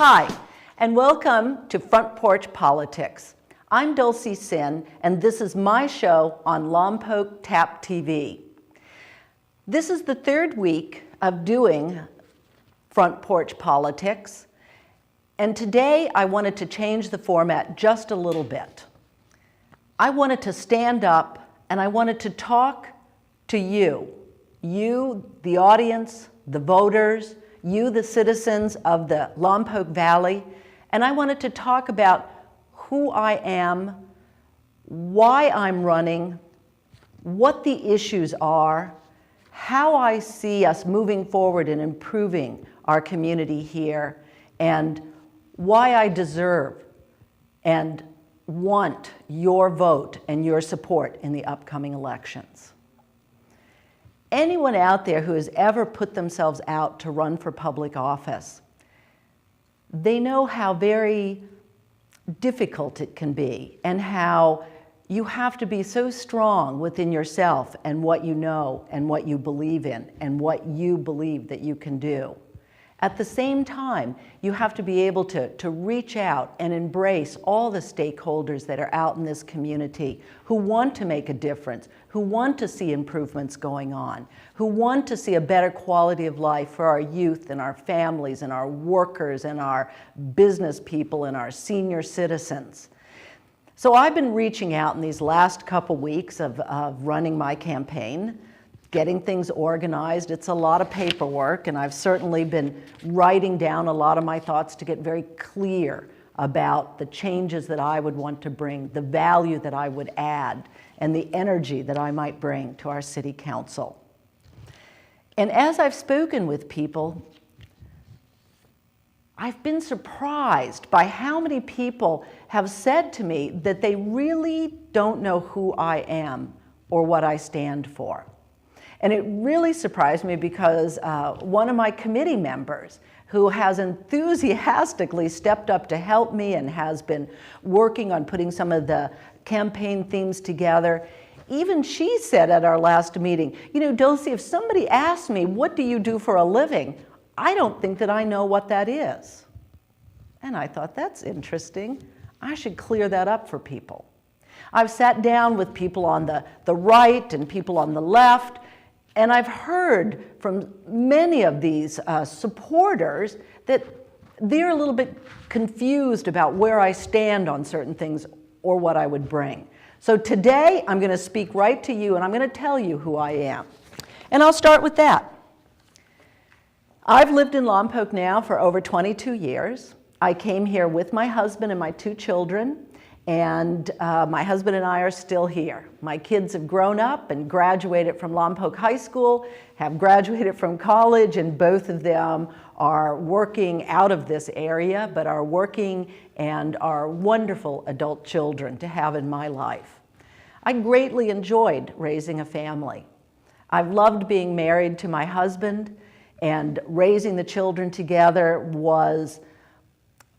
Hi, and welcome to Front Porch Politics. I'm Dulcie Sinn, and this is my show on Lompoc Tap TV. This is the third week of doing Front Porch Politics, and today I wanted to change the format just a little bit. I wanted to stand up and I wanted to talk to you, the audience, the voters, you, the citizens of the Lompoc Valley, and I wanted to talk about who I am, why I'm running, what the issues are, how I see us moving forward and improving our community here, and why I deserve and want your vote and your support in the upcoming elections. Anyone out there who has ever put themselves out to run for public office, they know how very difficult it can be and how you have to be so strong within yourself and what you know and what you believe in and what you believe that you can do. At the same time, you have to be able to reach out and embrace all the stakeholders that are out in this community who want to make a difference, who want to see improvements going on, who want to see a better quality of life for our youth and our families and our workers and our business people and our senior citizens. So I've been reaching out in these last couple weeks of running my campaign, getting things organized. It's a lot of paperwork, and I've certainly been writing down a lot of my thoughts to get very clear about the changes that I would want to bring, the value that I would add, and the energy that I might bring to our city council. And as I've spoken with people, I've been surprised by how many people have said to me that they really don't know who I am or what I stand for. And it really surprised me because one of my committee members who has enthusiastically stepped up to help me and has been working on putting some of the campaign themes together, even she said at our last meeting, you know, Dulcie, if somebody asks me, what do you do for a living? I don't think that I know what that is. And I thought, that's interesting. I should clear that up for people. I've sat down with people on the right and people on the left, and I've heard from many of these supporters that they're a little bit confused about where I stand on certain things or what I would bring. So today, I'm going to speak right to you, and I'm going to tell you who I am. And I'll start with that. I've lived in Lompoc now for over 22 years. I came here with my husband and my 2 children. And my husband and I are still here. My kids have grown up and graduated from Lompoc High School, have graduated from college, and both of them are working out of this area, but are working and are wonderful adult children to have in my life. I greatly enjoyed raising a family. I've loved being married to my husband, and raising the children together was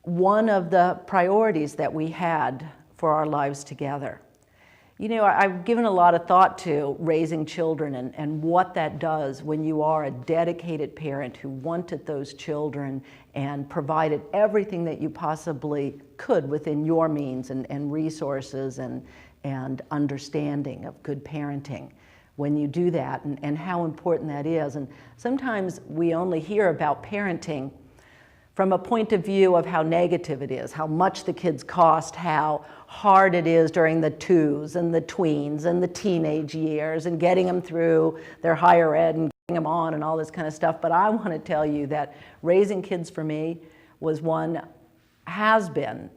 one of the priorities that we had for our lives together. You know, I've given a lot of thought to raising children and what that does when you are a dedicated parent who wanted those children and provided everything that you possibly could within your means and resources and understanding of good parenting when you do that, and how important that is. And sometimes we only hear about parenting from a point of view of how negative it is, how much the kids cost, how hard it is during the twos and the tweens and the teenage years and getting them through their higher ed and getting them on and all this kind of stuff. But I want to tell you that raising kids for me has been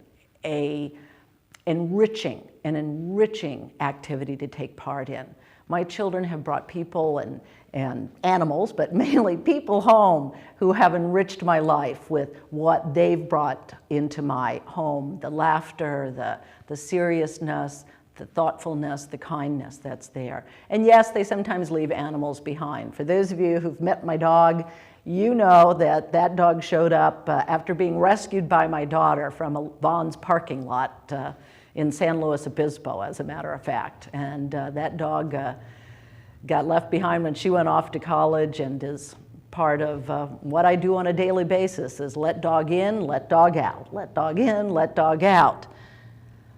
an enriching activity to take part in. My children have brought people and animals, but mainly people home who have enriched my life with what they've brought into my home, the laughter, the seriousness, the thoughtfulness, the kindness that's there. And yes, they sometimes leave animals behind. For those of you who've met my dog, you know that that dog showed up after being rescued by my daughter from a Vons parking lot in San Luis Obispo, as a matter of fact. And that dog got left behind when she went off to college and is part of what I do on a daily basis is let dog in, let dog out, let dog in, let dog out.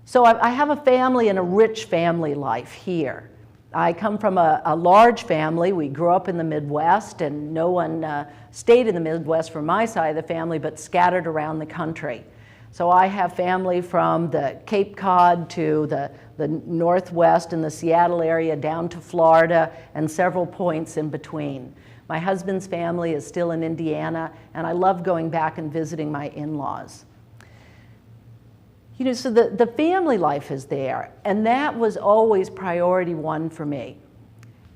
So I have a family and a rich family life here. I come from a large family. We grew up in the Midwest, and no one stayed in the Midwest from my side of the family, but scattered around the country. So I have family from the Cape Cod to the Northwest and the Seattle area down to Florida and several points in between. My husband's family is still in Indiana, and I love going back and visiting my in-laws. You know, so the family life is there, and that was always priority one for me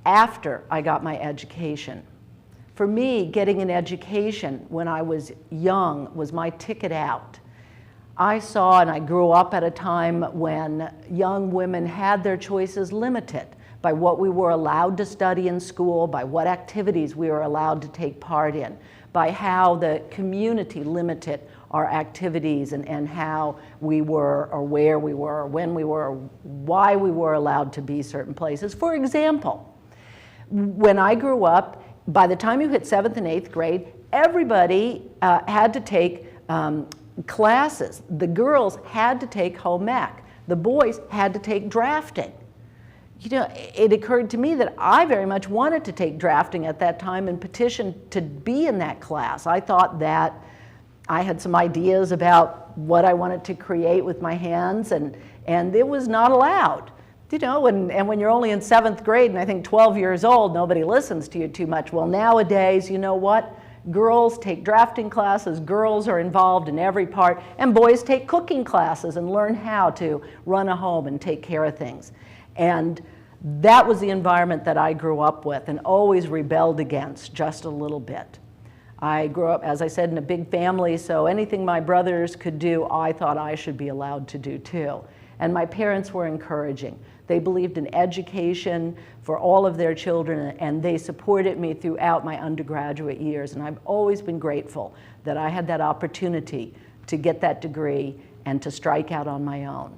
after I got my education. For me, getting an education when I was young was my ticket out. I saw, and I grew up at a time when young women had their choices limited by what we were allowed to study in school, by what activities we were allowed to take part in, by how the community limited our activities and how we were, or where we were, or when we were, or why we were allowed to be certain places. For example, when I grew up, by the time you hit 7th and 8th grade, everybody had to take classes. The girls had to take home ec. The boys had to take drafting. You know, it occurred to me that I very much wanted to take drafting at that time and petitioned to be in that class. I thought that I had some ideas about what I wanted to create with my hands, and it was not allowed. You know, and when you're only in 7th grade and I think 12 years old, nobody listens to you too much. Well, nowadays, you know what? Girls take drafting classes, girls are involved in every part, and boys take cooking classes and learn how to run a home and take care of things. And that was the environment that I grew up with and always rebelled against just a little bit. I grew up, as I said, in a big family, so anything my brothers could do, I thought I should be allowed to do too. And my parents were encouraging. They believed in education for all of their children, and they supported me throughout my undergraduate years. And I've always been grateful that I had that opportunity to get that degree and to strike out on my own.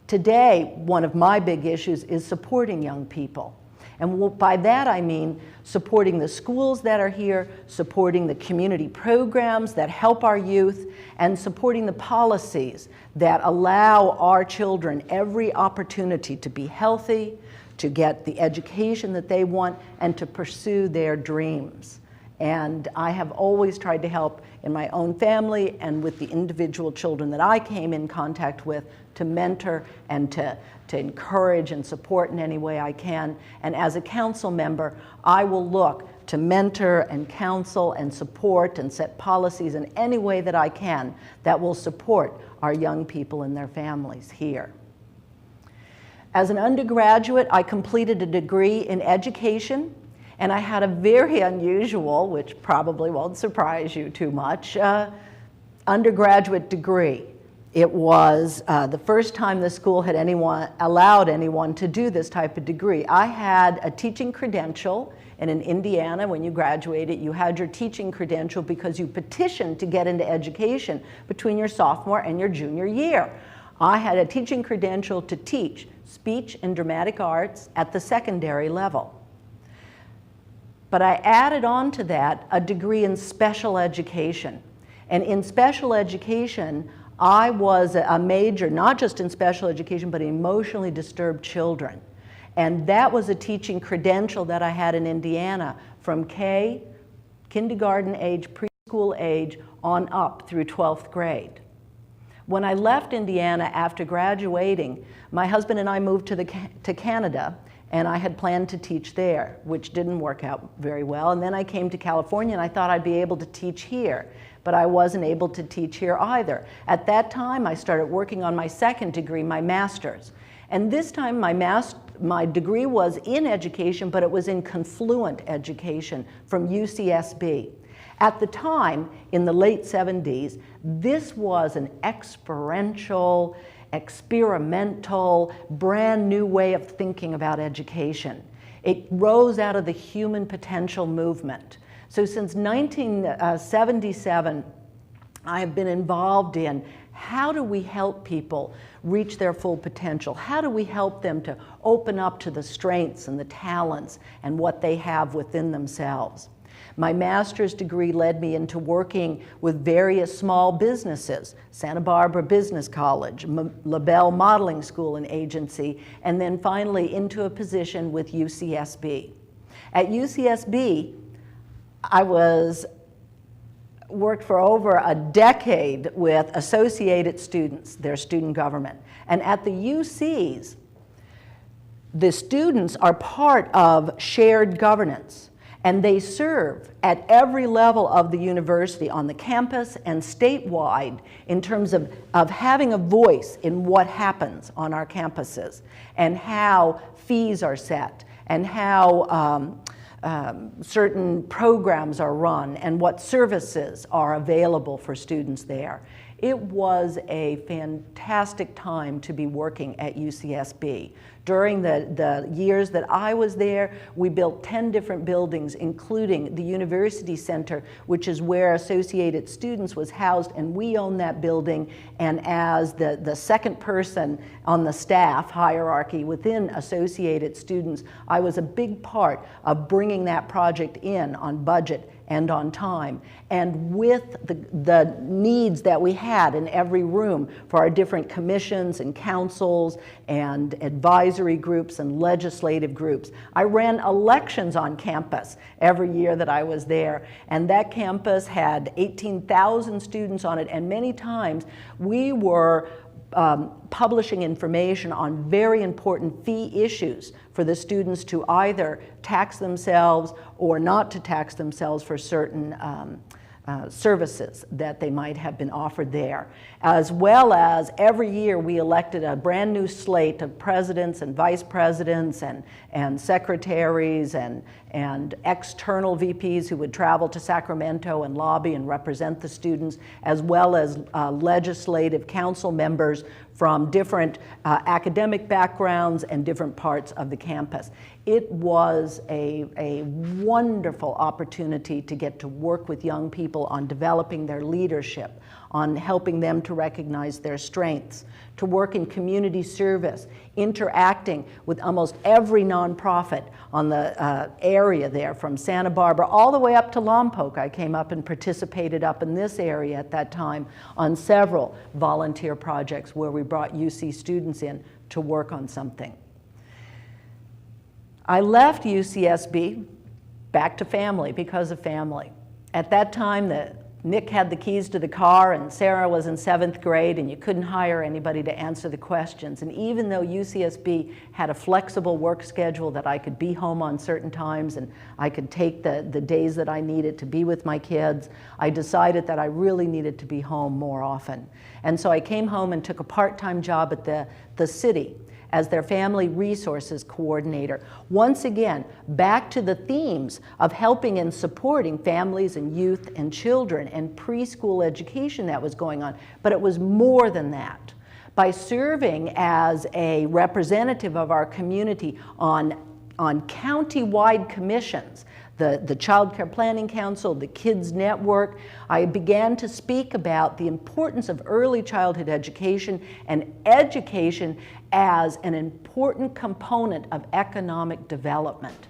Today, one of my big issues is supporting young people. And by that I mean supporting the schools that are here, supporting the community programs that help our youth, and supporting the policies that allow our children every opportunity to be healthy, to get the education that they want, and to pursue their dreams. And I have always tried to help in my own family and with the individual children that I came in contact with to mentor and to encourage and support in any way I can. And as a council member, I will look to mentor and counsel and support and set policies in any way that I can that will support our young people and their families here. As an undergraduate, I completed a degree in education, and I had a very unusual, which probably won't surprise you too much, undergraduate degree. It was the first time the school had allowed anyone to do this type of degree. I had a teaching credential, and in Indiana, when you graduated, you had your teaching credential because you petitioned to get into education between your sophomore and your junior year. I had a teaching credential to teach speech and dramatic arts at the secondary level. But I added on to that a degree in special education. And in special education, I was a major, not just in special education, but emotionally disturbed children. And that was a teaching credential that I had in Indiana from kindergarten age, preschool age, on up through 12th grade. When I left Indiana after graduating, my husband and I moved to Canada, and I had planned to teach there, which didn't work out very well. And then I came to California, and I thought I'd be able to teach here, but I wasn't able to teach here either. At that time, I started working on my second degree, my master's. And this time, my degree was in education, but it was in confluent education from UCSB. At the time, in the late 70s, this was an experiential, experimental, brand new way of thinking about education. It rose out of the human potential movement. So since 1977, I have been involved in how do we help people reach their full potential? How do we help them to open up to the strengths and the talents and what they have within themselves? My master's degree led me into working with various small businesses, Santa Barbara Business College, LaBelle Modeling School and Agency, and then finally into a position with UCSB. At UCSB, I worked for over a decade with associated students, their student government. And at the UCs, the students are part of shared governance, and they serve at every level of the university on the campus and statewide in terms of having a voice in what happens on our campuses and how fees are set and how certain programs are run and what services are available for students there. It was a fantastic time to be working at UCSB. During the years that I was there, we built 10 different buildings, including the University Center, which is where Associated Students was housed, and we own that building. And as the second person on the staff hierarchy within Associated Students, I was a big part of bringing that project in on budget and on time, and with the needs that we had in every room for our different commissions and councils and advisory groups and legislative groups. I ran elections on campus every year that I was there, and that campus had 18,000 students on it, and many times we were publishing information on very important fee issues for the students to either tax themselves or not to tax themselves for certain services that they might have been offered there. As well as every year we elected a brand new slate of presidents and vice presidents and secretaries and external VPs who would travel to Sacramento and lobby and represent the students, as well as legislative council members from different academic backgrounds and different parts of the campus. It was a wonderful opportunity to get to work with young people on developing their leadership, on helping them to recognize their strengths, to work in community service, interacting with almost every nonprofit on the area there, from Santa Barbara all the way up to Lompoc. I came up and participated up in this area at that time on several volunteer projects where we brought UC students in to work on something. I left UCSB back to family because of family. At that time, Nick had the keys to the car and Sarah was in 7th grade, and you couldn't hire anybody to answer the questions. And even though UCSB had a flexible work schedule that I could be home on certain times and I could take the days that I needed to be with my kids, I decided that I really needed to be home more often. And so I came home and took a part-time job at the city as their family resources coordinator. Once again, back to the themes of helping and supporting families and youth and children and preschool education that was going on, but it was more than that. By serving as a representative of our community on county-wide commissions, the Child Care Planning Council, the Kids Network, I began to speak about the importance of early childhood education and education as an important component of economic development.